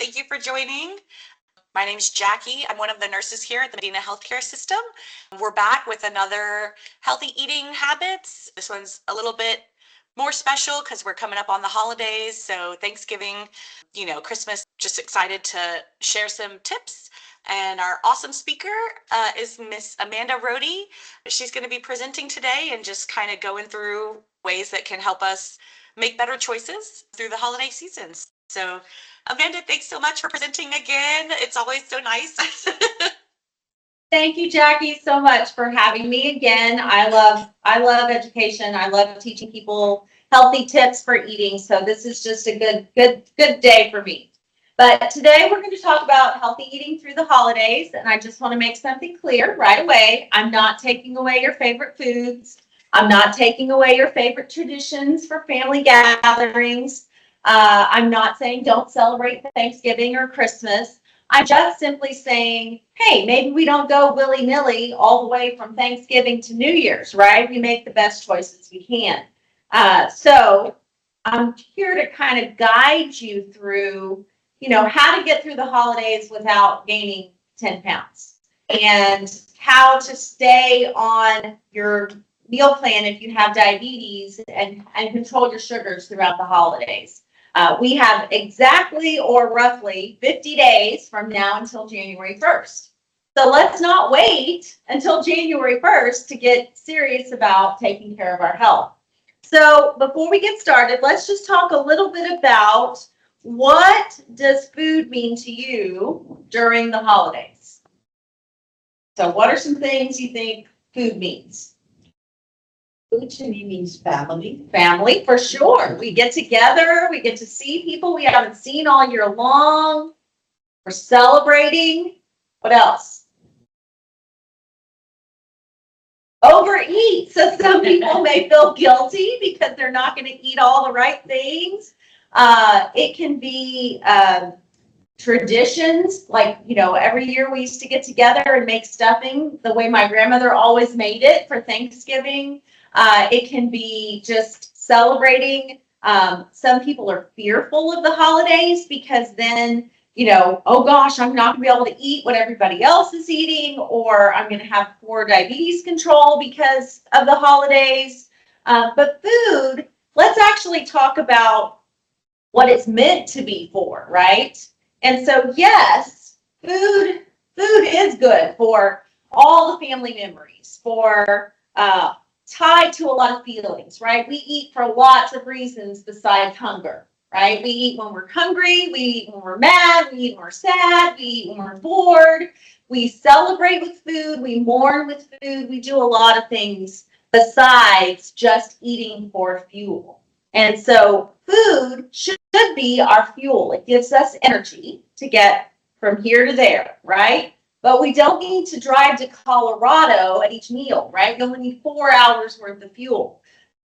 Thank you for joining. My name is Jackie. I'm one of the nurses here at the Medina healthcare system. We're back with another healthy eating habits. This one's a little bit more special because we're coming up on the holidays. So Thanksgiving, Christmas, just excited to share some tips. And our awesome speaker is Miss Amanda Rothe. She's going to be presenting today and just kind of going through ways that can help us make better choices through the holiday seasons. So Amanda, thanks so much for presenting again. It's always so nice. Thank you, Jackie, so much for having me again. I love education. I love teaching people healthy tips for eating. So this is just a good day for me. But today we're going to talk about healthy eating through the holidays. And I just want to make something clear right away. I'm not taking away your favorite foods. I'm not taking away your favorite traditions for family gatherings. I'm not saying don't celebrate Thanksgiving or Christmas. I'm just simply saying, hey, maybe we don't go willy-nilly all the way from Thanksgiving to New Year's, right? We make the best choices we can. So I'm here to kind of guide you through, how to get through the holidays without gaining 10 pounds and how to stay on your meal plan if you have diabetes and control your sugars throughout the holidays. We have exactly or roughly 50 days from now until January 1st. So let's not wait until January 1st to get serious about taking care of our health. So before we get started, let's just talk a little bit about what does food mean to you during the holidays? So what are some things you think food means? Food to me means family. Family, for sure. We get together. We get to see people we haven't seen all year long. We're celebrating. What else? Overeat. So some people may feel guilty because they're not going to eat all the right things. It can be traditions, like, every year we used to get together and make stuffing the way my grandmother always made it for Thanksgiving. It can be just celebrating. Some people are fearful of the holidays because then, oh gosh, I'm not going to be able to eat what everybody else is eating, or I'm going to have poor diabetes control because of the holidays. But food, let's actually talk about what it's meant to be for, right? And so, yes, food is good for all the family memories, for tied to a lot of feelings, right? We eat for lots of reasons besides hunger, right? We eat when we're hungry, we eat when we're mad, we eat when we're sad, we eat when we're bored, we celebrate with food, we mourn with food, we do a lot of things besides just eating for fuel. And so food should be our fuel. It gives us energy to get from here to there, right? But we don't need to drive to Colorado at each meal, right? We only need 4 hours worth of fuel.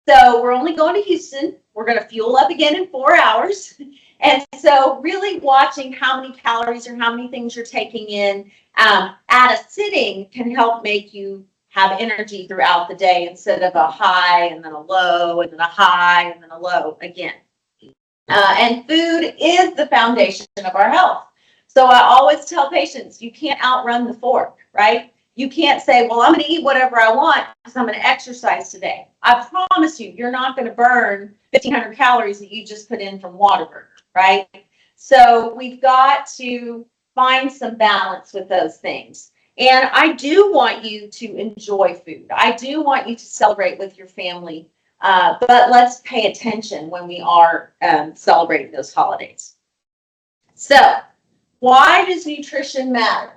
So we're only going to Houston. We're going to fuel up again in 4 hours. And so really watching how many calories or how many things you're taking in at a sitting can help make you have energy throughout the day instead of a high and then a low and then a high and then a low again. And food is the foundation of our health. So I always tell patients, you can't outrun the fork, right? You can't say, well, I'm going to eat whatever I want because I'm going to exercise today. I promise you, you're not going to burn 1,500 calories that you just put in from Whataburger, right? So we've got to find some balance with those things. And I do want you to enjoy food. I do want you to celebrate with your family. But let's pay attention when we are celebrating those holidays. So, why does nutrition matter?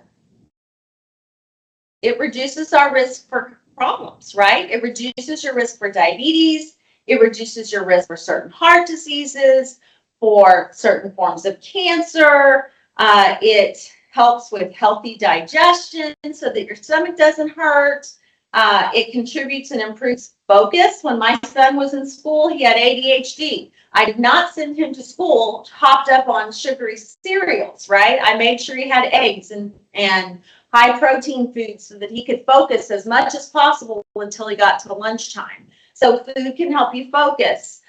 It reduces our risk for problems, right? It reduces your risk for diabetes. It reduces your risk for certain heart diseases, for certain forms of cancer. It helps with healthy digestion so that your stomach doesn't hurt. It contributes and improves focus. When my son was in school, he had ADHD. I did not send him to school hopped up on sugary cereals, right? I made sure he had eggs and high protein foods so that he could focus as much as possible until he got to lunchtime. So food can help you focus.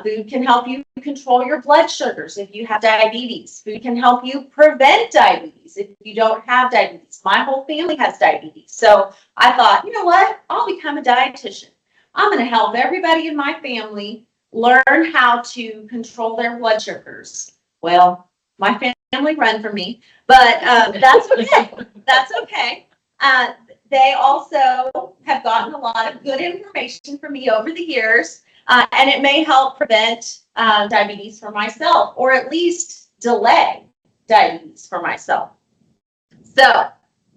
Food can help you control your blood sugars if you have diabetes. Food can help you prevent diabetes if you don't have diabetes. My whole family has diabetes. So I thought, you know what? I'll become a dietitian. I'm going to help everybody in my family learn how to control their blood sugars. Well, my family run from me, but that's okay. That's okay. They also have gotten a lot of good information from me over the years. And it may help prevent diabetes for myself, or at least delay diabetes for myself. So,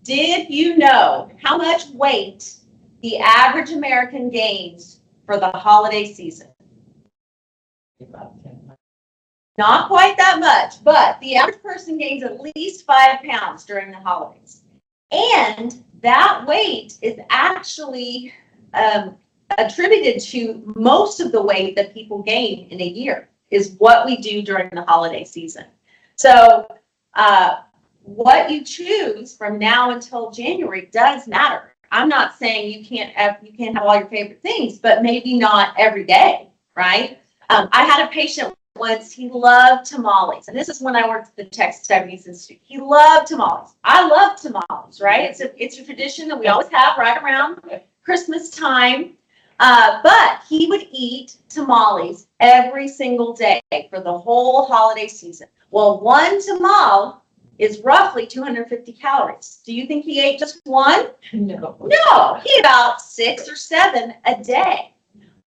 did you know how much weight the average American gains for the holiday season? Not quite that much, but the average person gains at least 5 pounds during the holidays. And that weight is actually attributed to most of the weight that people gain in a year is what we do during the holiday season. So what you choose from now until January does matter. I'm not saying you can't have all your favorite things, but maybe not every day, right? I had a patient once, he loved tamales. And this is when I worked at the Texas Diabetes Institute. He loved tamales. I love tamales, right? It's a tradition that we always have right around Christmas time. But he would eat tamales every single day for the whole holiday season. Well, one tamale is roughly 250 calories. Do you think he ate just one? No. No, he ate about 6 or 7 a day.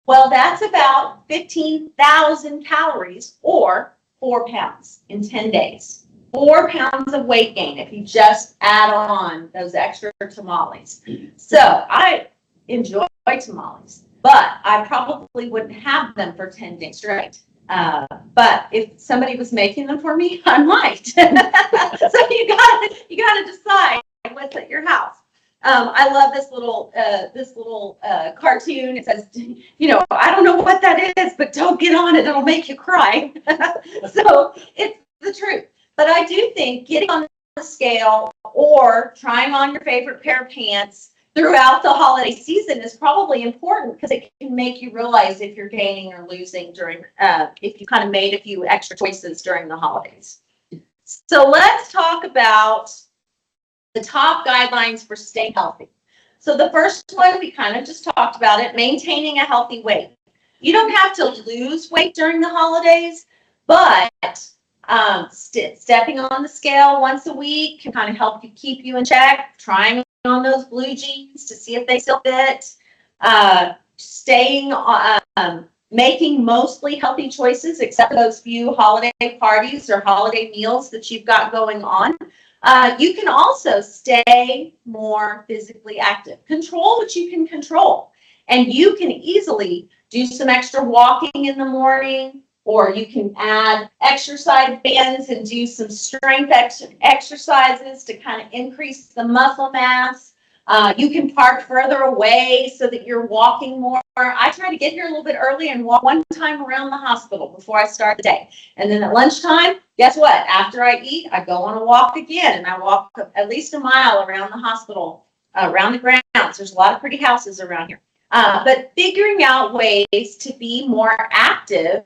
Well, that's about 15,000 calories or 4 pounds in 10 days. 4 pounds of weight gain if you just add on those extra tamales. So I enjoy tamales, but I probably wouldn't have them for 10 days straight. But if somebody was making them for me, I might. So you gotta decide what's at your house. I love this little cartoon. It says, I don't know what that is, but don't get on it; it'll make you cry. So it's the truth. But I do think getting on the scale or trying on your favorite pair of pants throughout the holiday season is probably important because it can make you realize if you're gaining or losing during, if you kind of made a few extra choices during the holidays. So let's talk about the top guidelines for staying healthy. So the first one, we kind of just talked about it, maintaining a healthy weight. You don't have to lose weight during the holidays, but stepping on the scale once a week can kind of help you keep you in check, trying on those blue jeans to see if they still fit, making mostly healthy choices except for those few holiday parties or holiday meals that you've got going on. You can also stay more physically active. Control what you can control. And you can easily do some extra walking in the morning, or you can add exercise bands and do some strength exercises to kind of increase the muscle mass. You can park further away so that you're walking more. I try to get here a little bit early and walk one time around the hospital before I start the day. And then at lunchtime, guess what? After I eat, I go on a walk again, and I walk at least a mile around the hospital, around the grounds. There's a lot of pretty houses around here. But figuring out ways to be more active,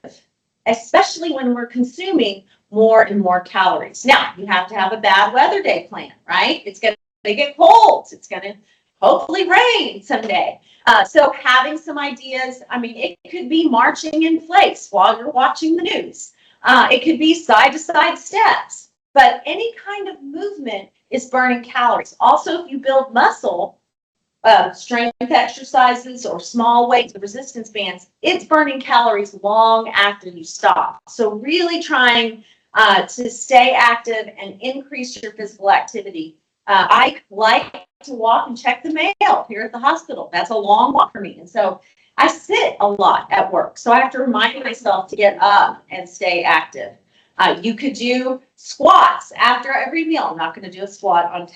especially when we're consuming more and more calories. Now, you have to have a bad weather day plan, right? It's going to get cold. It's going to hopefully rain someday. So having some ideas, it could be marching in place while you're watching the news. It could be side-to-side steps. But any kind of movement is burning calories. Also, if you build muscle, strength exercises or small weights with resistance bands, it's burning calories long after you stop. So really trying to stay active and increase your physical activity. I like to walk and check the mail here at the hospital. That's a long walk for me. And so I sit a lot at work. So I have to remind myself to get up and stay active. You could do squats after every meal. I'm not going to do a squat on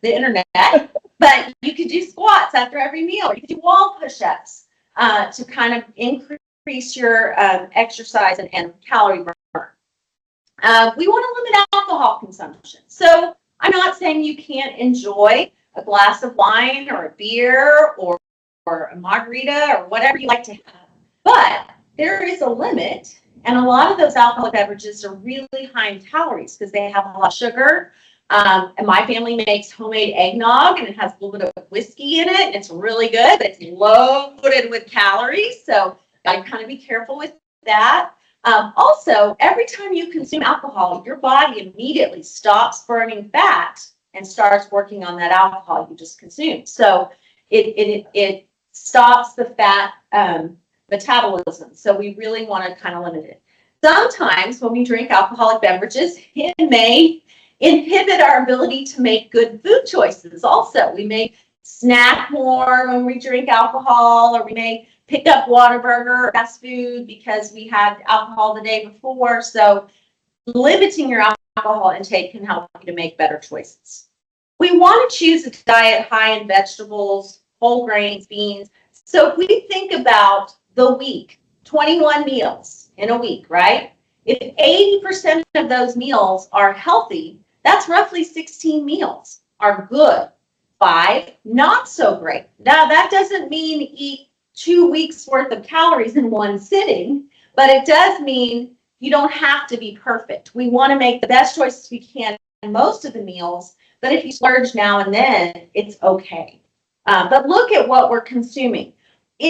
the internet, but you could do squats after every meal. You could do wall push-ups to kind of increase your exercise and calorie burn. We want to limit alcohol consumption. So I'm not saying you can't enjoy a glass of wine or a beer or a margarita or whatever you like to have, but there is a limit. And a lot of those alcoholic beverages are really high in calories because they have a lot of sugar. And my family makes homemade eggnog, and it has a little bit of whiskey in it. And it's really good, but it's loaded with calories. So I kind of be careful with that. Also, every time you consume alcohol, your body immediately stops burning fat and starts working on that alcohol you just consumed. So it stops the fat metabolism. So we really want to kind of limit it. Sometimes when we drink alcoholic beverages, it may inhibit our ability to make good food choices. Also, we may snack more when we drink alcohol, or we may pick up Whataburger or fast food because we had alcohol the day before. So limiting your alcohol intake can help you to make better choices. We want to choose a diet high in vegetables, whole grains, beans. So if we think about the week, 21 meals in a week, right? If 80% of those meals are healthy, that's roughly 16 meals are good. 5, not so great. Now, that doesn't mean eat 2 weeks worth of calories in one sitting, but it does mean you don't have to be perfect. We want to make the best choices we can in most of the meals, but if you splurge now and then, it's okay. But look at what we're consuming.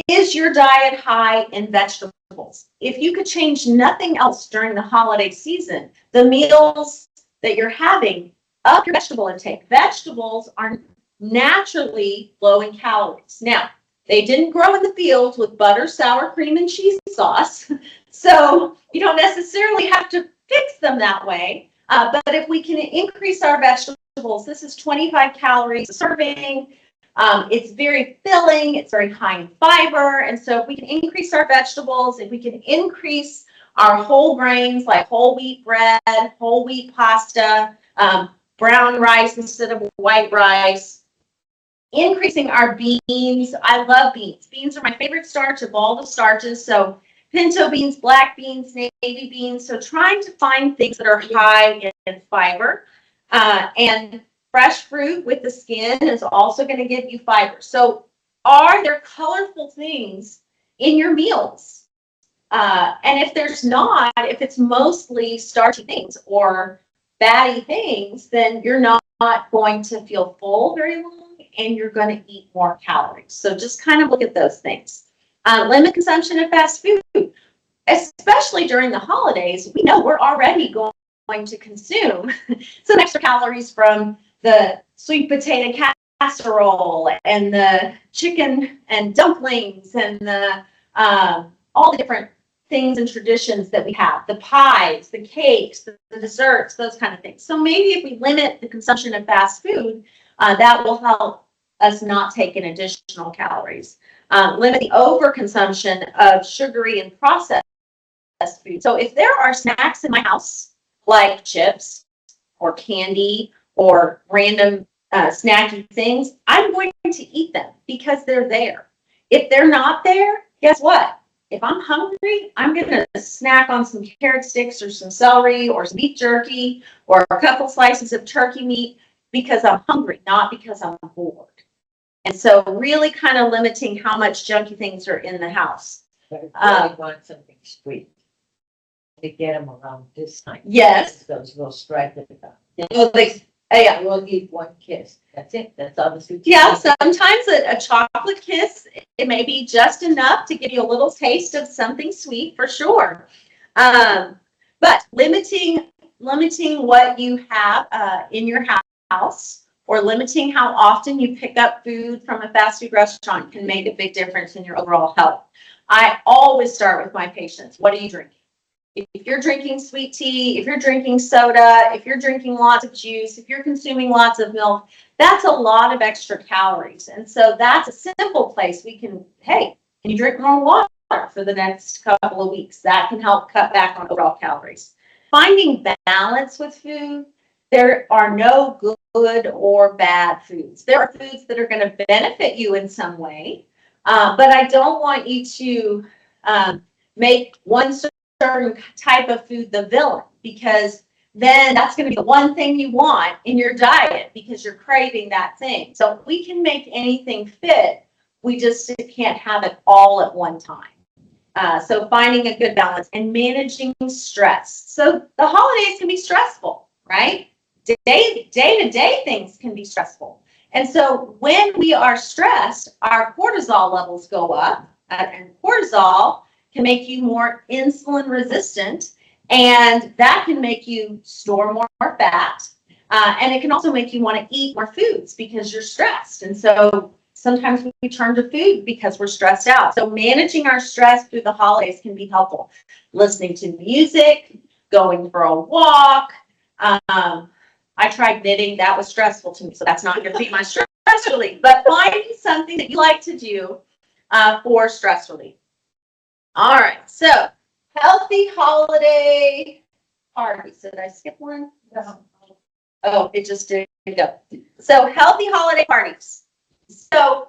Is your diet high in vegetables? If you could change nothing else during the holiday season, the meals that you're having, up your vegetable intake. Vegetables are naturally low in calories. Now, they didn't grow in the fields with butter, sour cream, and cheese sauce, so you don't necessarily have to fix them that way. But if we can increase our vegetables, this is 25 calories a serving. It's very filling, it's very high in fiber, and so if we can increase our vegetables, if we can increase our whole grains like whole wheat bread, whole wheat pasta, brown rice instead of white rice, increasing our beans. I love beans. Beans are my favorite starch of all the starches, so pinto beans, black beans, navy beans, so trying to find things that are high in fiber, and fresh fruit with the skin is also going to give you fiber. So are there colorful things in your meals? And if there's not, if it's mostly starchy things or fatty things, then you're not going to feel full very long, and you're going to eat more calories. So just kind of look at those things. Limit consumption of fast food, especially during the holidays. We know we're already going to consume some extra calories from the sweet potato casserole and the chicken and dumplings and the all the different things and traditions that we have, the pies, the cakes, the desserts, those kind of things. So maybe if we limit the consumption of fast food, that will help us not take in additional calories. Limit the overconsumption of sugary and processed food. So if there are snacks in my house, like chips or candy or random snacky things, I'm going to eat them because they're there. If they're not there, guess what? If I'm hungry, I'm going to snack on some carrot sticks or some celery or some beef jerky or a couple slices of turkey meat because I'm hungry, not because I'm bored. And so really kind of limiting how much junky things are in the house. But if you want something sweet, to get them around this time. Yes. Those little striped about. Oh, yeah. We'll give one kiss. That's it. That's all the sweet. Yeah, sometimes a chocolate kiss, it may be just enough to give you a little taste of something sweet for sure. But limiting what you have in your house, or limiting how often you pick up food from a fast food restaurant, can make a big difference in your overall health. I always start with my patients. What are you drinking? If you're drinking sweet tea, if you're drinking soda, if you're drinking lots of juice, if you're consuming lots of milk, that's a lot of extra calories. And so that's a simple place we can, hey, can you drink more water for the next couple of weeks? That can help cut back on overall calories. Finding balance with food. There are no good or bad foods. There are foods that are going to benefit you in some way, but I don't want you to make one certain type of food the villain, because then that's going to be the one thing you want in your diet because you're craving that thing. So we can make anything fit. We just can't have it all at one time. So finding a good balance and managing stress. So the holidays can be stressful, right? Day-to-day things can be stressful. And so when we are stressed, our cortisol levels go up, and cortisol can make you more insulin resistant, and that can make you store more fat. And it can also make you want to eat more foods because you're stressed. And so sometimes we turn to food because we're stressed out. So managing our stress through the holidays can be helpful. Listening to music, going for a walk. I tried knitting. That was stressful to me. So that's not going to be my stress relief. But finding something that you like to do for stress relief. All right. So healthy holiday parties. Did I skip one? No. Oh, it just did go. So healthy holiday parties. So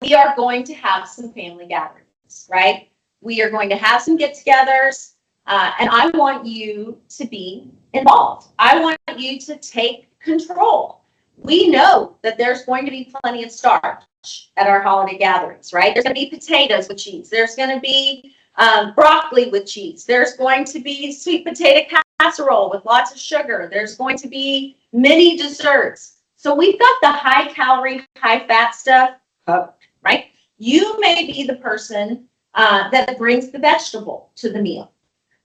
we are going to have some family gatherings, right? We are going to have some get-togethers, and I want you to be involved. I want you to take control. We know that there's going to be plenty of starch at our holiday gatherings, right? There's going to be potatoes with cheese. There's going to be broccoli with cheese. There's going to be sweet potato casserole with lots of sugar. There's going to be mini desserts. So we've got the high calorie, high fat stuff, right? You may be the person that brings the vegetable to the meal.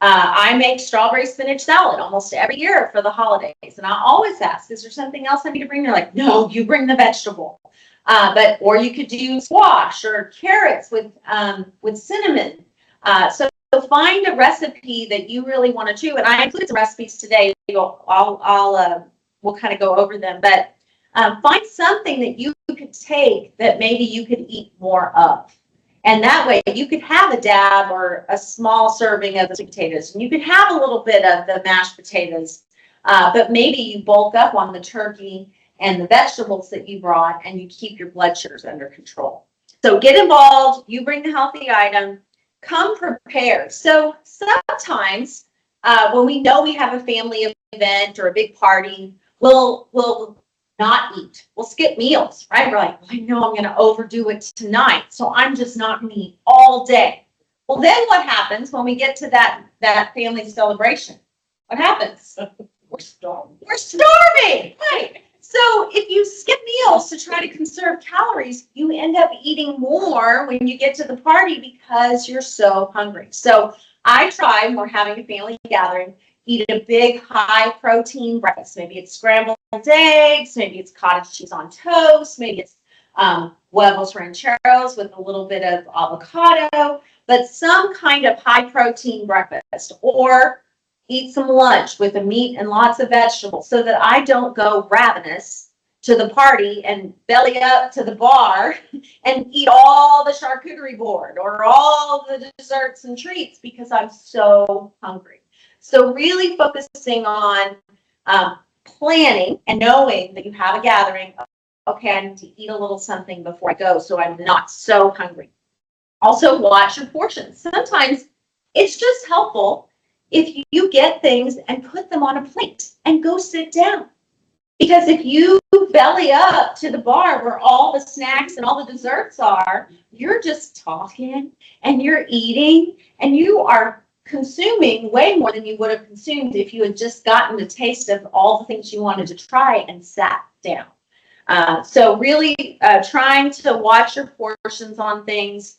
I make strawberry spinach salad almost every year for the holidays. And I always ask, is there something else I need to bring? They're like, no, you bring the vegetable. Or you could do squash or carrots with cinnamon. So find a recipe that you really want to do. And I included some recipes today. We'll kind of go over them. But find something that you could take that maybe you could eat more of. And that way you could have a dab or a small serving of the sweet potatoes. And you could have a little bit of the mashed potatoes. But maybe you bulk up on the turkey and the vegetables that you brought, and you keep your blood sugars under control. So get involved. You bring the healthy item. Come prepared. So sometimes when we know we have a family event or a big party, we'll not eat. We'll skip meals, right? We're like, well, I know I'm going to overdo it tonight, so I'm just not going to eat all day. Well, then what happens when we get to that family celebration? What happens? We're starving. We're starving, right? So if you skip meals to try to conserve calories, you end up eating more when you get to the party because you're so hungry. So I try, when we're having a family gathering, eat a big high protein breakfast. Maybe it's scrambled eggs, maybe it's cottage cheese on toast, maybe it's huevos rancheros with a little bit of avocado, but some kind of high protein breakfast. Or eat some lunch with the meat and lots of vegetables so that I don't go ravenous to the party and belly up to the bar and eat all the charcuterie board or all the desserts and treats because I'm so hungry. So really focusing on planning and knowing that you have a gathering. Okay, I need to eat a little something before I go so I'm not so hungry. Also, watch your portions. Sometimes it's just helpful if you get things and put them on a plate and go sit down. Because if you belly up to the bar where all the snacks and all the desserts are, you're just talking and you're eating and you are consuming way more than you would have consumed if you had just gotten a taste of all the things you wanted to try and sat down. So really trying to watch your portions on things.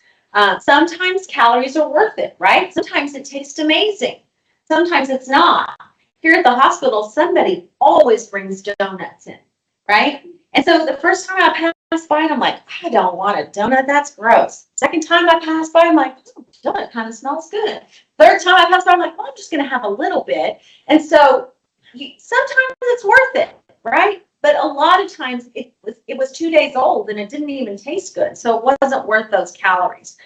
Sometimes calories are worth it, right? Sometimes it tastes amazing. Sometimes it's not. Here at the hospital, somebody always brings donuts in, right? And so the first time I passed by, I'm like, I don't want a donut. That's gross. Second time I passed by, I'm like, oh, donut kind of smells good. Third time I passed by, I'm like, well, I'm just going to have a little bit. And so sometimes it's worth it, right? But a lot of times it was 2 days old and it didn't even taste good. So it wasn't worth those calories.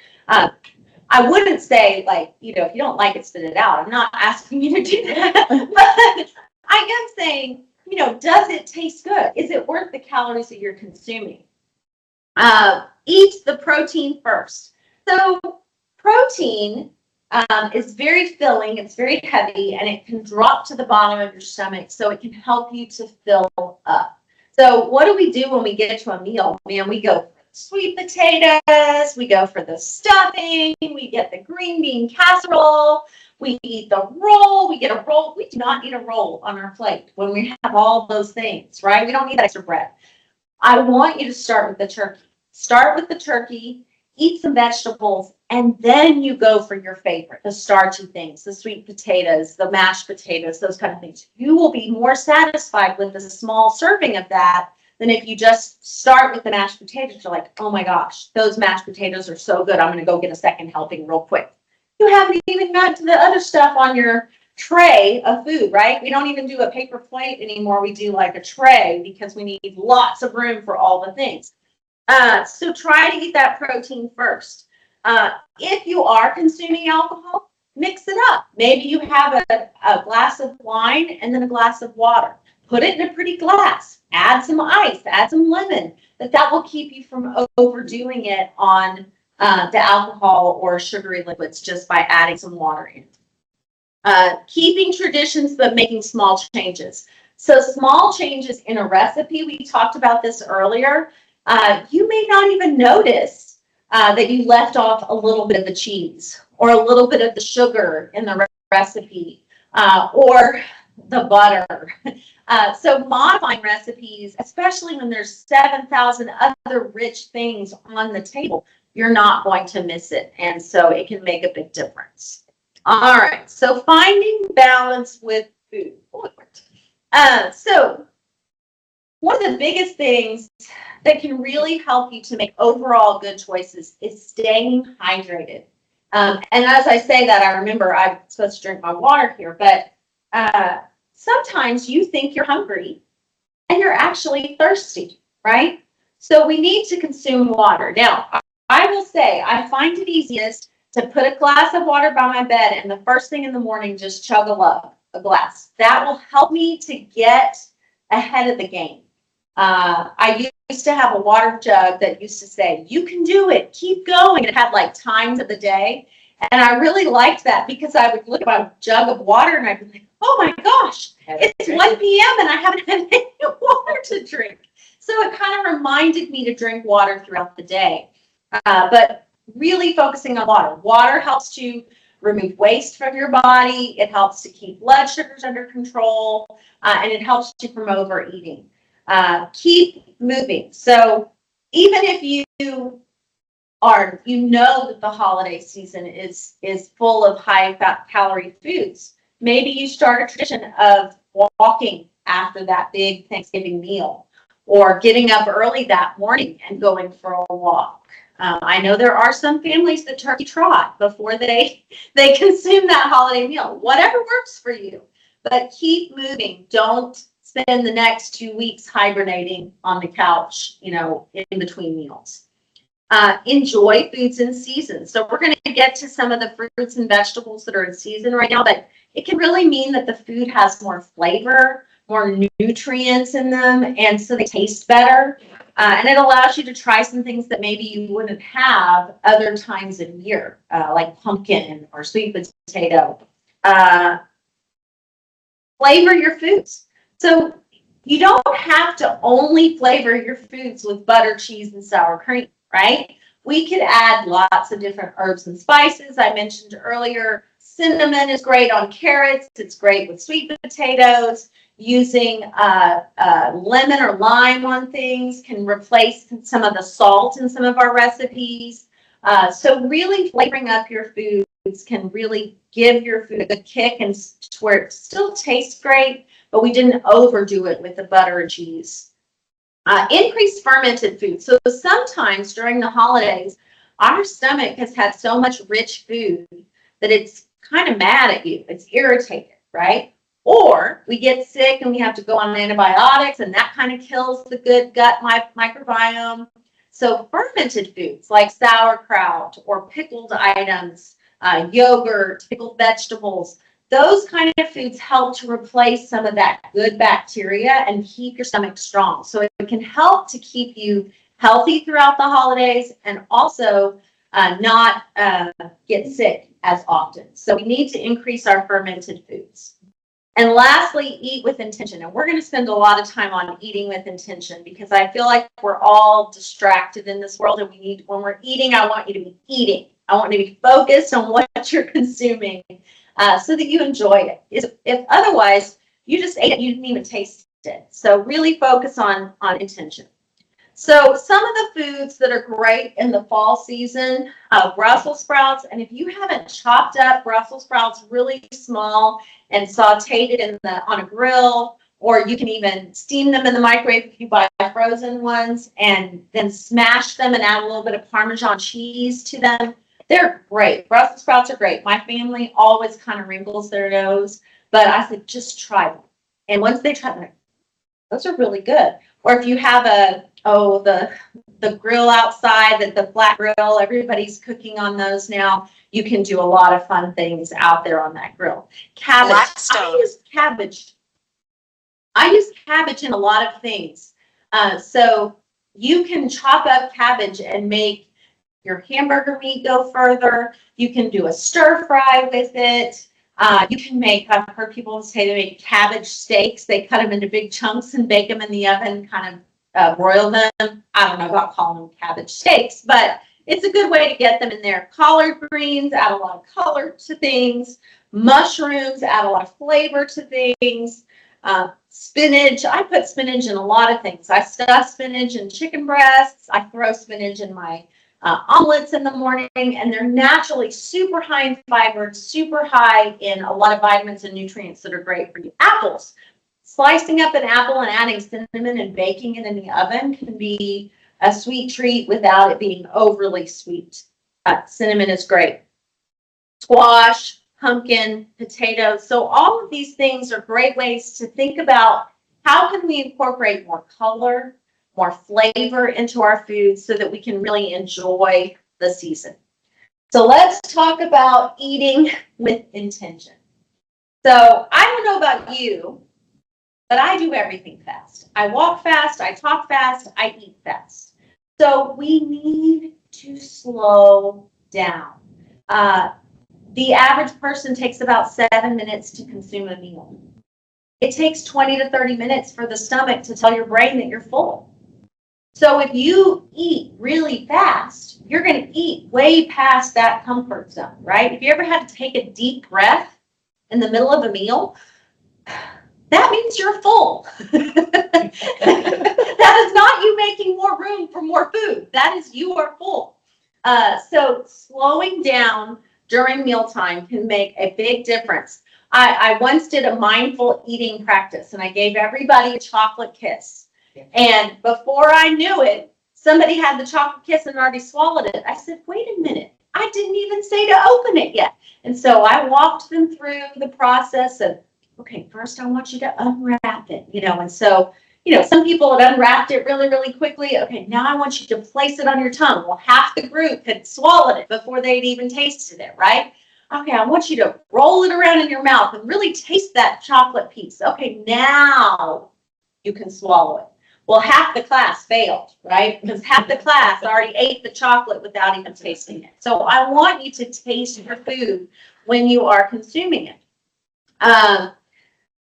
I wouldn't say, like, if you don't like it, spit it out. I'm not asking you to do that. But I am saying, does it taste good? Is it worth the calories that you're consuming? Eat the protein first. So protein is very filling. It's very heavy, and it can drop to the bottom of your stomach, so it can help you to fill up. So what do we do when we get to a meal? Man, we go sweet potatoes, we go for the stuffing, we get the green bean casserole, we eat the roll, we get a roll. We do not need a roll on our plate when we have all those things, right? We don't need that extra bread. I want you to start with the turkey. Start with the turkey, eat some vegetables, and then you go for your favorite, the starchy things, the sweet potatoes, the mashed potatoes, those kind of things. You will be more satisfied with a small serving of that than if you just start with the mashed potatoes. You're like, oh my gosh, those mashed potatoes are so good. I'm going to go get a second helping real quick. You haven't even gotten to the other stuff on your tray of food, right? We don't even do a paper plate anymore. We do like a tray because we need lots of room for all the things. So try to eat that protein first. If you are consuming alcohol, mix it up. Maybe you have a glass of wine and then a glass of water. Put it in a pretty glass. Add some ice, add some lemon. That will keep you from overdoing it on the alcohol or sugary liquids just by adding some water in. Keeping traditions but making small changes. So small changes in a recipe, we talked about this earlier. You may not even notice that you left off a little bit of the cheese or a little bit of the sugar in the recipe or the butter. So modifying recipes, especially when there's 7,000 other rich things on the table, you're not going to miss it. And so it can make a big difference. All right, so finding balance with food. So one of the biggest things that can really help you to make overall good choices is staying hydrated. And as I say that, I remember I'm supposed to drink my water here, but sometimes you think you're hungry and you're actually thirsty, right? So we need to consume water. Now, I will say I find it easiest to put a glass of water by my bed and the first thing in the morning just chug a glass. That will help me to get ahead of the game. I used to have a water jug that used to say, you can do it, keep going. It had like times of the day. And I really liked that because I would look at my jug of water and I'd be like, oh my gosh, it's 1 p.m. and I haven't had any water to drink. So it kind of reminded me to drink water throughout the day. But really focusing on water. Water helps to remove waste from your body. It helps to keep blood sugars under control, and it helps you from overeating. Keep moving. So even if you know that the holiday season is full of high fat calorie foods, maybe you start a tradition of walking after that big Thanksgiving meal, or getting up early that morning and going for a walk. I know there are some families that turkey trot before they consume that holiday meal. Whatever works for you, but keep moving. Don't spend the next 2 weeks hibernating on the couch, in between meals. Enjoy foods in season. So we're going to get to some of the fruits and vegetables that are in season right now, but it can really mean that the food has more flavor, more nutrients in them, and so they taste better. And it allows you to try some things that maybe you wouldn't have other times of year, like pumpkin or sweet potato. Flavor your foods. So you don't have to only flavor your foods with butter, cheese, and sour cream, right? We could add lots of different herbs and spices. I mentioned earlier, cinnamon is great on carrots. It's great with sweet potatoes. Using lemon or lime on things can replace some of the salt in some of our recipes. So really flavoring up your foods can really give your food a good kick and where it still tastes great, but we didn't overdo it with the butter and cheese. Increase fermented food. So sometimes during the holidays, our stomach has had so much rich food that it's kind of mad at you. It's irritated, right? Or we get sick and we have to go on antibiotics, and that kind of kills the good gut microbiome. So fermented foods like sauerkraut or pickled items, yogurt, pickled vegetables, those kind of foods help to replace some of that good bacteria and keep your stomach strong. So it can help to keep you healthy throughout the holidays and also not get sick as often. So we need to increase our fermented foods. And lastly, eat with intention. And we're going to spend a lot of time on eating with intention because I feel like we're all distracted in this world, and when we're eating, I want you to be eating. I want you to be focused on what you're consuming so that you enjoy it. If otherwise, you just ate it, you didn't even taste it. So really focus on intention. So some of the foods that are great in the fall season, Brussels sprouts, and if you haven't chopped up Brussels sprouts really small and sauteed it on a grill, or you can even steam them in the microwave if you buy frozen ones, and then smash them and add a little bit of Parmesan cheese to them, they're great. Brussels sprouts are great. My family always kind of wrinkles their nose, but I said, just try them. And once they try them, those are really good. Or if you have the grill outside, the flat grill, everybody's cooking on those now. You can do a lot of fun things out there on that grill. Cabbage. Blackstone. I use cabbage in a lot of things. So you can chop up cabbage and make your hamburger meat go further. You can do a stir fry with it. You can make, I've heard people say they make cabbage steaks. They cut them into big chunks and bake them in the oven, kind of broil them. I don't know about calling them cabbage steaks, but it's a good way to get them in there. Collard greens add a lot of color to things. Mushrooms add a lot of flavor to things. Spinach, I put spinach in a lot of things. I stuff spinach in chicken breasts. I throw spinach in my omelets in the morning, and they're naturally super high in fiber, super high in a lot of vitamins and nutrients that are great for you. Apples. Slicing up an apple and adding cinnamon and baking it in the oven can be a sweet treat without it being overly sweet. Cinnamon is great. Squash, pumpkin, potatoes. So all of these things are great ways to think about how can we incorporate more color, more flavor into our food so that we can really enjoy the season. So let's talk about eating with intention. So I don't know about you, but I do everything fast. I walk fast, I talk fast, I eat fast. So we need to slow down. The average person takes about 7 minutes to consume a meal. It takes 20 to 30 minutes for the stomach to tell your brain that you're full. So if you eat really fast, you're going to eat way past that comfort zone, right? If you ever had to take a deep breath in the middle of a meal, that means you're full. That is not you making more room for more food. That is you are full. So slowing down during mealtime can make a big difference. I once did a mindful eating practice, and I gave everybody a chocolate kiss. And before I knew it, somebody had the chocolate kiss and already swallowed it. I said, wait a minute, I didn't even say to open it yet. And so I walked them through the process of, okay, first I want you to unwrap it, and so, some people had unwrapped it really, really quickly. Okay, now I want you to place it on your tongue. Well, half the group had swallowed it before they'd even tasted it, right? Okay, I want you to roll it around in your mouth and really taste that chocolate piece. Okay, now you can swallow it. Well, half the class failed, right? Because half the class already ate the chocolate without even tasting it. So I want you to taste your food when you are consuming it.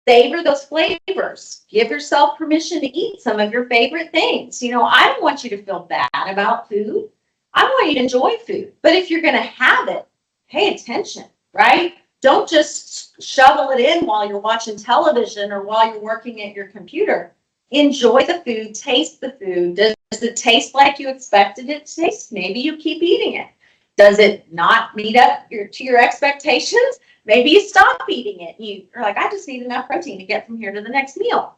Savor those flavors. Give yourself permission to eat some of your favorite things. I don't want you to feel bad about food. I want you to enjoy food. But if you're going to have it, pay attention, right? Don't just shovel it in while you're watching television or while you're working at your computer. Enjoy the food, taste the food. Does it taste like you expected it to taste? Maybe you keep eating it. Does it not meet up to your expectations? Maybe you stop eating it. You're like, I just need enough protein to get from here to the next meal.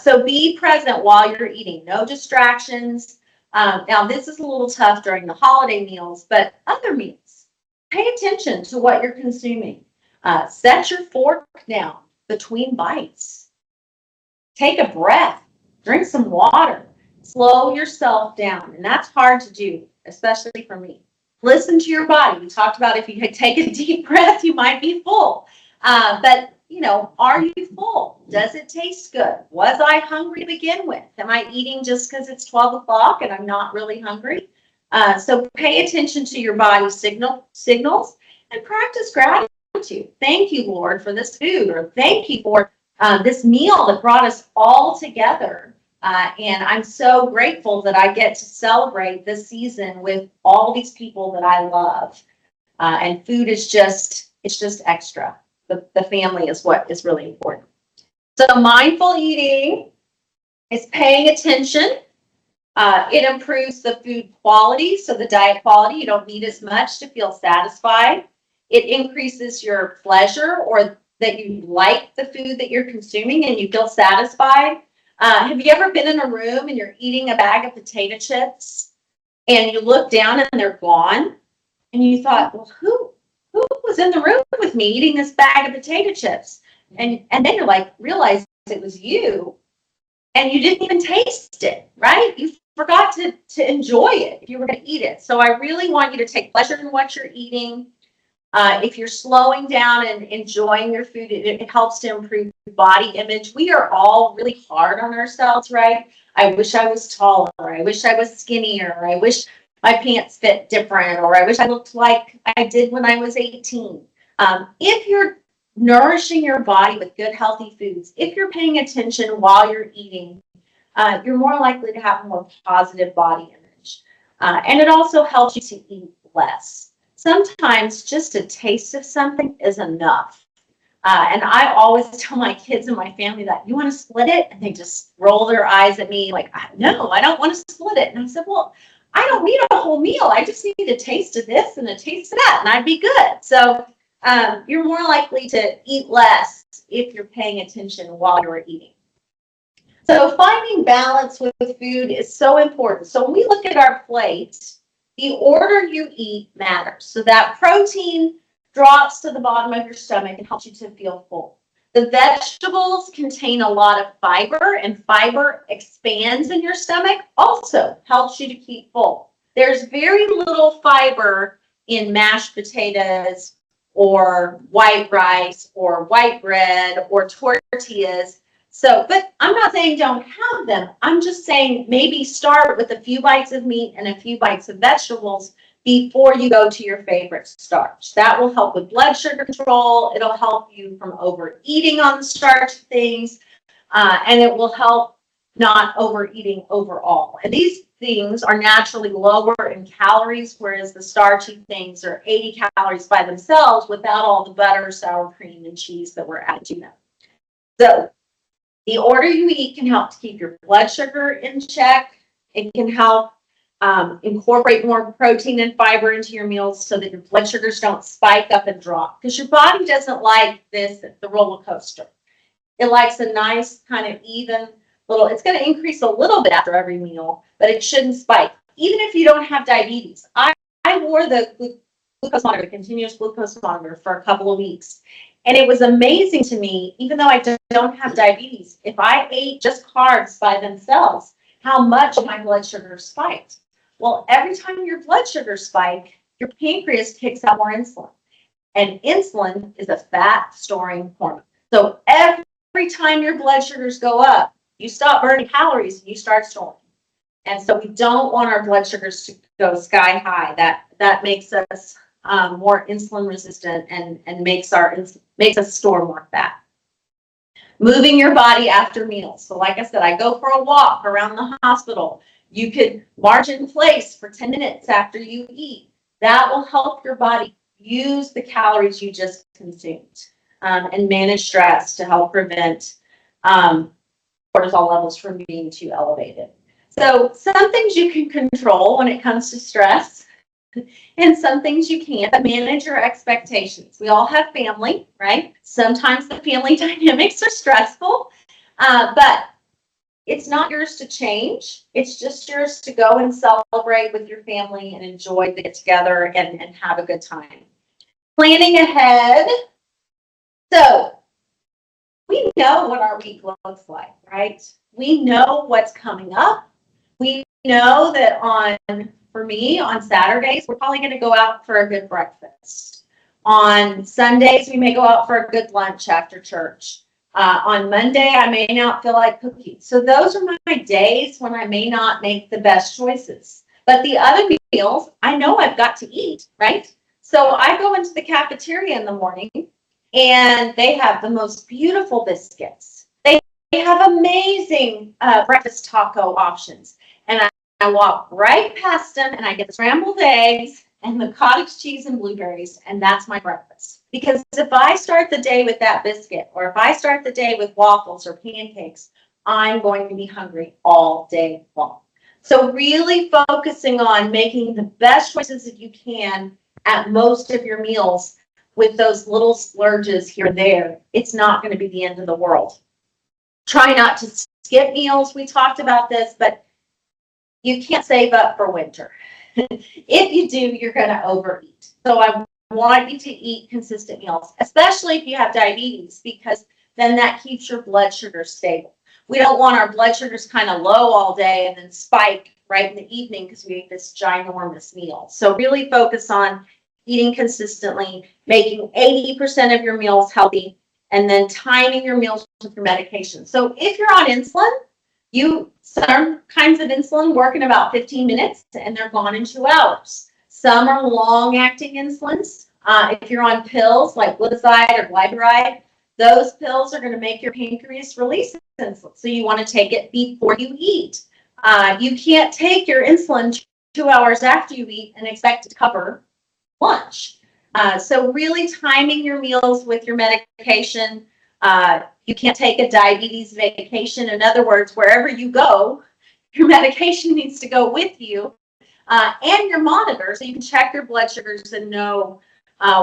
So be present while you're eating. No distractions. Now, this is a little tough during the holiday meals, but other meals, pay attention to what you're consuming. Set your fork down between bites. Take a breath, drink some water, slow yourself down. And that's hard to do, especially for me. Listen to your body. We talked about if you could take a deep breath, you might be full. But, are you full? Does it taste good? Was I hungry to begin with? Am I eating just because it's 12 o'clock and I'm not really hungry? So pay attention to your body signals and practice gratitude. gratitude. Thank you, Lord, for this food, or thank you for this meal that brought us all together. And I'm so grateful that I get to celebrate this season with all these people that I love. And food is it's just extra. The family is what is really important. So mindful eating is paying attention. It improves the food quality, so the diet quality. You don't need as much to feel satisfied. It increases your pleasure, or that you like the food that you're consuming and you feel satisfied. Have you ever been in a room and you're eating a bag of potato chips and you look down and they're gone? And you thought, well, who was in the room with me eating this bag of potato chips? And then you're like, realize it was you, and you didn't even taste it, right? You forgot to enjoy it if you were going to eat it. So I really want you to take pleasure in what you're eating. If you're slowing down and enjoying your food, it helps to improve body image. We are all really hard on ourselves, right? I wish I was taller. I wish I was skinnier. I wish my pants fit different, or I wish I looked like I did when I was 18. If you're nourishing your body with good, healthy foods, if you're paying attention while you're eating, you're more likely to have a more positive body image. And it also helps you to eat less. Sometimes just a taste of something is enough. And I always tell my kids and my family that, you want to split it? And they just roll their eyes at me like, no, I don't want to split it. And I said, well, I don't need a whole meal. I just need a taste of this and a taste of that, and I'd be good. So you're more likely to eat less if you're paying attention while you're eating. So finding balance with food is so important. So when we look at our plate, the order you eat matters. So that protein drops to the bottom of your stomach and helps you to feel full. The vegetables contain a lot of fiber, and fiber expands in your stomach, also helps you to keep full. There's very little fiber in mashed potatoes or white rice or white bread or tortillas. So, but I'm not saying don't have them. I'm just saying maybe start with a few bites of meat and a few bites of vegetables before you go to your favorite starch. That will help with blood sugar control. It'll help you from overeating on the starch things, and it will help not overeating overall. And these things are naturally lower in calories, whereas the starchy things are 80 calories by themselves without all the butter, sour cream, and cheese that we're adding to them. So the order you eat can help to keep your blood sugar in check. It can help incorporate more protein and fiber into your meals so that your blood sugars don't spike up and drop. Because your body doesn't like the roller coaster. It likes a nice kind of even little, it's going to increase a little bit after every meal, but it shouldn't spike. Even if you don't have diabetes. I wore the glucose monitor, the continuous glucose monitor, for a couple of weeks. And it was amazing to me, even though I don't have diabetes, if I ate just carbs by themselves, how much my blood sugar spiked. Well, every time your blood sugar spike, your pancreas kicks out more insulin. And insulin is a fat storing hormone. So every time your blood sugars go up, you stop burning calories and you start storing. And so we don't want our blood sugars to go sky high. That makes us more insulin resistant and makes us store more fat. Moving your body after meals. So like I said, I go for a walk around the hospital. You could march in place for 10 minutes after you eat. That will help your body use the calories you just consumed, and manage stress to help prevent cortisol levels from being too elevated. So some things you can control when it comes to stress, and some things you can't. But manage your expectations. We all have family, right? Sometimes the family dynamics are stressful, but it's not yours to change. It's just yours to go and celebrate with your family and enjoy the get together and have a good time. Planning ahead. So we know what our week looks like, right? We know what's coming up. We know that for me, on Saturdays, we're probably going to go out for a good breakfast. On Sundays, we may go out for a good lunch after church. On Monday, I may not feel like cooking. So those are my days when I may not make the best choices. But the other meals, I know I've got to eat, right? So I go into the cafeteria in the morning and they have the most beautiful biscuits. They have amazing breakfast taco options. And I walk right past them and I get the scrambled eggs and the cottage cheese and blueberries, and that's my breakfast. Because if I start the day with that biscuit, or if I start the day with waffles or pancakes, I'm going to be hungry all day long. So really focusing on making the best choices that you can at most of your meals with those little splurges here and there, it's not going to be the end of the world. Try not to skip meals. We talked about this, but you can't save up for winter. If you do, you're going to overeat. So I want you to eat consistent meals, especially if you have diabetes, because then that keeps your blood sugar stable. We don't want our blood sugars kind of low all day and then spike right in the evening because we ate this ginormous meal. So really focus on eating consistently, making 80% of your meals healthy, and then timing your meals with your medication. So if you're on insulin, some kinds of insulin work in about 15 minutes and they're gone in 2 hours. Some are long-acting insulins. If you're on pills like glitazide or glyburide, those pills are going to make your pancreas release insulin. So you want to take it before you eat. You can't take your insulin 2 hours after you eat and expect it to cover lunch. So really timing your meals with your medication. You can't take a diabetes vacation. In other words, wherever you go, your medication needs to go with you and your monitor so you can check your blood sugars and know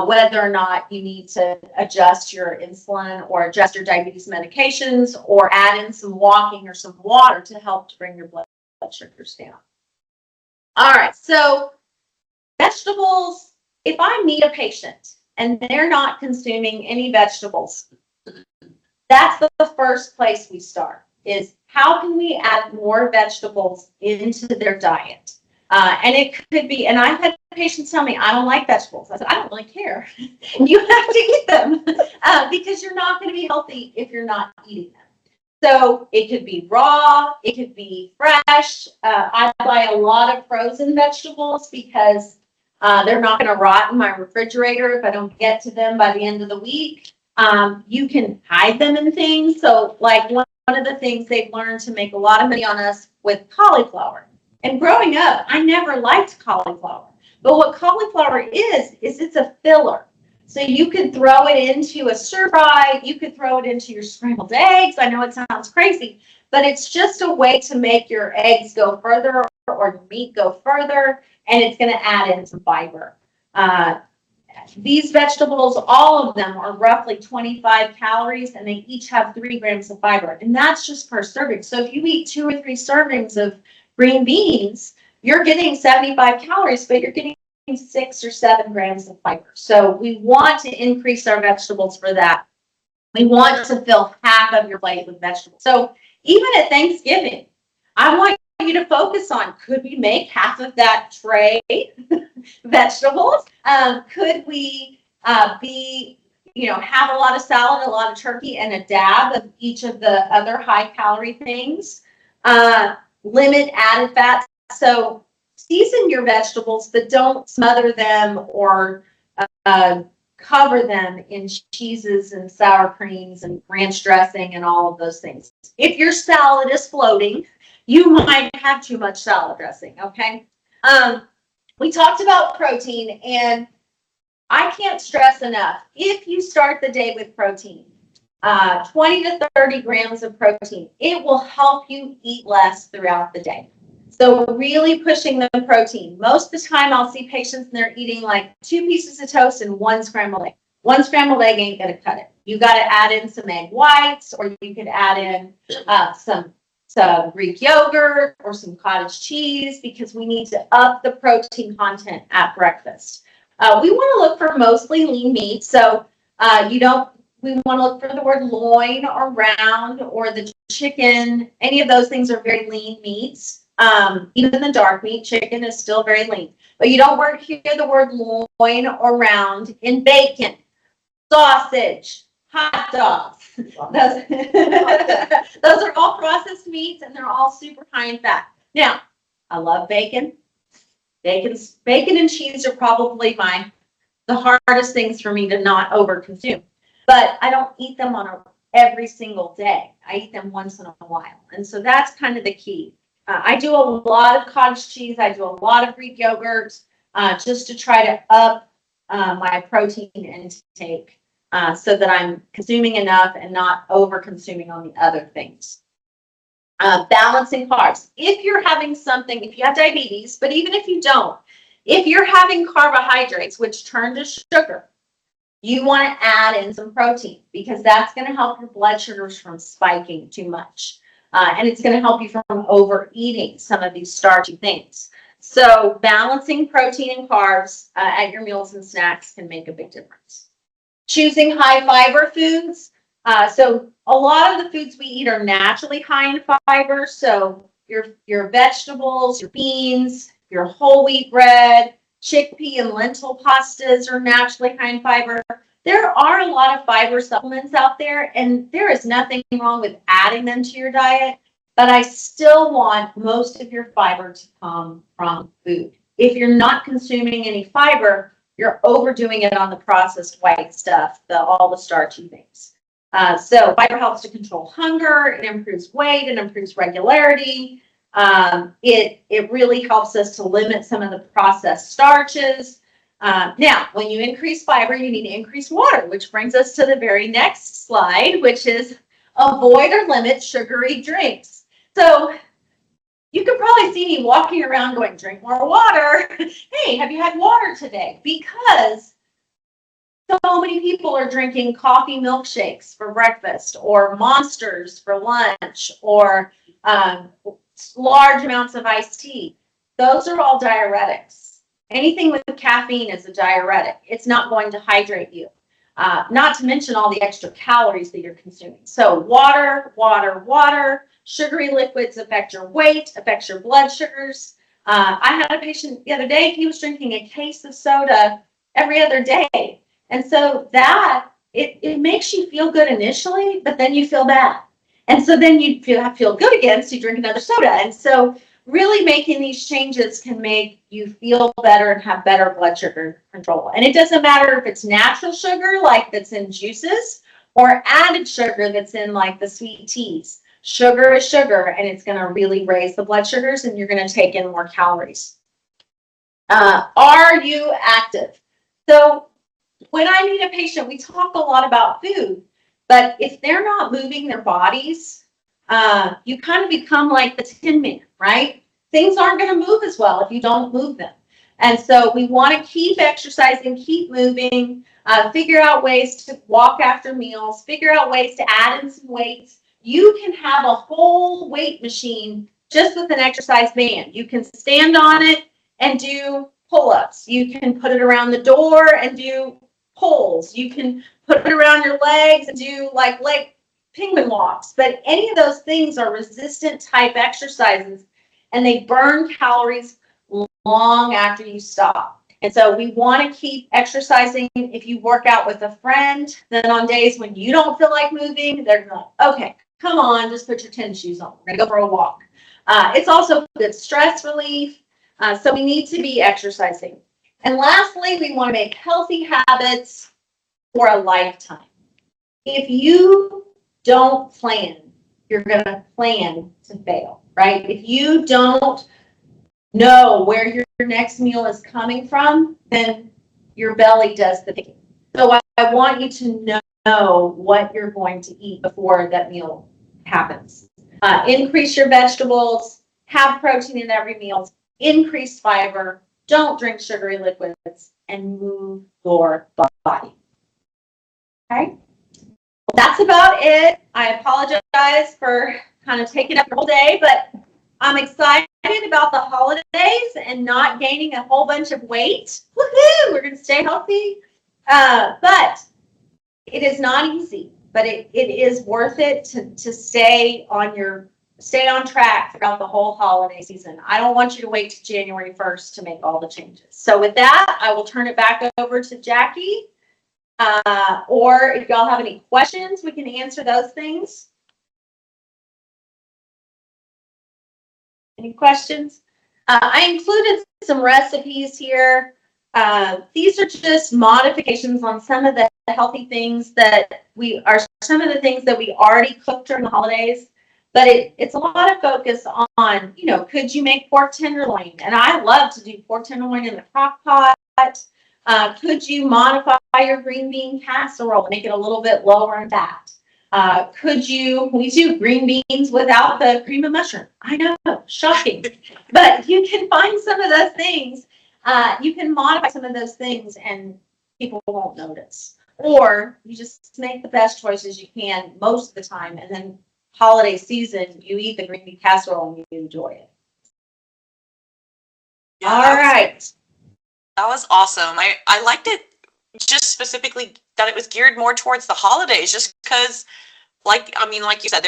whether or not you need to adjust your insulin or adjust your diabetes medications or add in some walking or some water to help to bring your blood sugars down. All right, so vegetables, if I meet a patient and they're not consuming any vegetables, that's the first place we start, is how can we add more vegetables into their diet? And it could be, and I've had patients tell me, I don't like vegetables. I said, I don't really care. You have to eat them because you're not going to be healthy if you're not eating them. So it could be raw, it could be fresh. I buy a lot of frozen vegetables because they're not going to rot in my refrigerator if I don't get to them by the end of the week. You can hide them in things. So like one of the things they've learned to make a lot of money on us with cauliflower. And growing up, I never liked cauliflower. But what cauliflower is it's a filler. So you could throw it into a stir fry, you could throw it into your scrambled eggs. I know it sounds crazy, but it's just a way to make your eggs go further or your meat go further, and it's going to add in some fiber. These vegetables, all of them are roughly 25 calories, and they each have 3 grams of fiber, and that's just per serving. So if you eat 2 or 3 servings of green beans, you're getting 75 calories, but you're getting 6 or 7 grams of fiber. So we want to increase our vegetables for that. We want to fill half of your plate with vegetables. So even at Thanksgiving, I want you to focus on, could we make half of that tray vegetables? Could we have a lot of salad, a lot of turkey, and a dab of each of the other high calorie things? Limit added fat. So season your vegetables, but don't smother them or cover them in cheeses and sour creams and ranch dressing and all of those things. If your salad is floating, you might have too much salad dressing, okay? We talked about protein, and I can't stress enough, if you start the day with protein, 20 to 30 grams of protein, it will help you eat less throughout the day. So really pushing the protein. Most of the time I'll see patients and they're eating like 2 pieces of toast and 1 scrambled egg. 1 scrambled egg ain't going to cut it. You got to add in some egg whites, or you could add in some Greek yogurt or some cottage cheese, because we need to up the protein content at breakfast. We want to look for mostly lean meat. So we want to look for the word loin or round or the chicken. Any of those things are very lean meats. Even the dark meat, chicken is still very lean. But you don't hear the word loin or round in bacon, sausage, hot dogs. Those are all processed meats, and they're all super high in fat. Now, I love bacon. Bacon and cheese are probably my the hardest things for me to not over consume. But I don't eat them every single day. I eat them once in a while. And so that's kind of the key. I do a lot of cottage cheese. I do a lot of Greek yogurt just to try to up my protein intake so that I'm consuming enough and not over consuming on the other things. Balancing carbs. If you're having something, if you have diabetes, but even if you don't, if you're having carbohydrates, which turn to sugar, you want to add in some protein because that's going to help your blood sugars from spiking too much. And it's going to help you from overeating some of these starchy things. So balancing protein and carbs at your meals and snacks can make a big difference. Choosing high fiber foods. So a lot of the foods we eat are naturally high in fiber. So your vegetables, your beans, your whole wheat bread, chickpea and lentil pastas are naturally high in fiber. There are a lot of fiber supplements out there, and there is nothing wrong with adding them to your diet, but I still want most of your fiber to come from food. If you're not consuming any fiber, you're overdoing it on the processed white stuff, all the starchy things. So fiber helps to control hunger, it improves weight, it improves regularity. It really helps us to limit some of the processed starches. Now, when you increase fiber, you need to increase water, which brings us to the very next slide, which is avoid or limit sugary drinks. So you could probably see me walking around going, drink more water. Hey, have you had water today? Because so many people are drinking coffee milkshakes for breakfast or Monsters for lunch or large amounts of iced tea. Those are all diuretics. Anything with caffeine is a diuretic. It's not going to hydrate you. Not to mention all the extra calories that you're consuming. So water, water, water. Sugary liquids affect your weight, affects your blood sugars. I had a patient the other day, he was drinking a case of soda every other day. And so that, it makes you feel good initially, but then you feel bad. And so then you feel good again, so you drink another soda. And so really making these changes can make you feel better and have better blood sugar control. And it doesn't matter if it's natural sugar, like that's in juices, or added sugar that's in like the sweet teas. Sugar is sugar, and it's going to really raise the blood sugars, and you're going to take in more calories. Are you active? So when I meet a patient, we talk a lot about food, but if they're not moving their bodies, you kind of become like the Tin Man, right? Things aren't going to move as well if you don't move them. And so we want to keep exercising, keep moving, figure out ways to walk after meals, figure out ways to add in some weights. You can have a whole weight machine just with an exercise band. You can stand on it and do pull-ups. You can put it around the door and do pulls. You can put it around your legs and do like leg penguin walks. But any of those things are resistant type exercises, and they burn calories long after you stop. And so we want to keep exercising. If you work out with a friend, then on days when you don't feel like moving, they're going, okay, come on, just put your tennis shoes on. We're going to go for a walk. It's also good stress relief. So we need to be exercising. And lastly, we want to make healthy habits for a lifetime. If you don't plan, you're going to plan to fail, right? If you don't know where your next meal is coming from, then your belly does the thinking. So I want you to know what you're going to eat before that meal happens. Increase your vegetables, have protein in every meal, increase fiber, don't drink sugary liquids, and move your body. Okay? Well, that's about it. I apologize for kind of taking up your whole day, but I'm excited about the holidays and not gaining a whole bunch of weight. Woohoo! We're going to stay healthy. But it is not easy, but it is worth it to stay on track throughout the whole holiday season. I don't want you to wait to January 1st to make all the changes. So with that, I will turn it back over to Jackie. Or if y'all have any questions, we can answer those things. Any questions? I included some recipes here. These are just modifications on some of the healthy things that some of the things that we already cooked during the holidays. But it's a lot of focus on, could you make pork tenderloin? And I love to do pork tenderloin in the crock pot. Could you modify your green bean casserole and make it a little bit lower in fat? We do green beans without the cream of mushroom. I know, shocking. But you can find some of those things. You can modify some of those things and people won't notice. Or you just make the best choices you can most of the time. And then holiday season, you eat the green bean casserole and you enjoy it. Yeah, All right. That was awesome. I liked it just specifically that it was geared more towards the holidays, just because, like you said,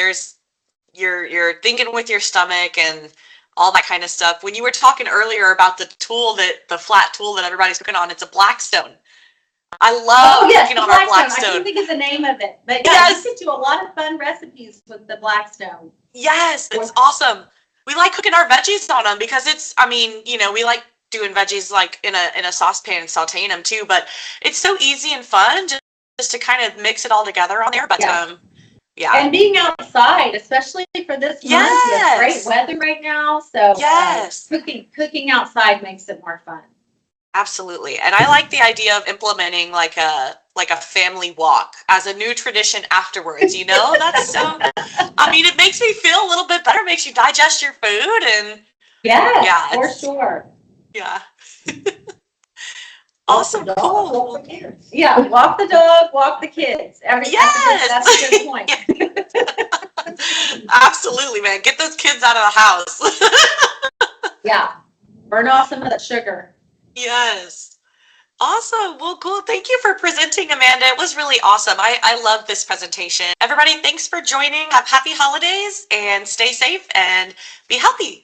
you're thinking with your stomach and all that kind of stuff. When you were talking earlier about the flat tool that everybody's cooking on, it's a Blackstone. I love cooking on our Blackstone. I can't think of the name of it, but yeah, yes, you can do a lot of fun recipes with the Blackstone. Yes, it's awesome. We like cooking our veggies on them because we like doing veggies like in a saucepan and sauteing them too, but it's so easy and fun just to kind of mix it all together on there. But yeah. And being outside, especially for this month, it's great weather right now. So cooking outside makes it more fun. Absolutely. And I like the idea of implementing like a family walk as a new tradition afterwards, That's so, it makes me feel a little bit better, makes you digest your food and for sure. Yeah. Awesome. Cool. Walk the kids. Yeah, walk the dog, walk the kids. That's a good point. Absolutely, man. Get those kids out of the house. Yeah. Burn off some of that sugar. Yes. Awesome. Well, cool. Thank you for presenting, Amanda. It was really awesome. I love this presentation. Everybody, thanks for joining. Have happy holidays and stay safe and be healthy.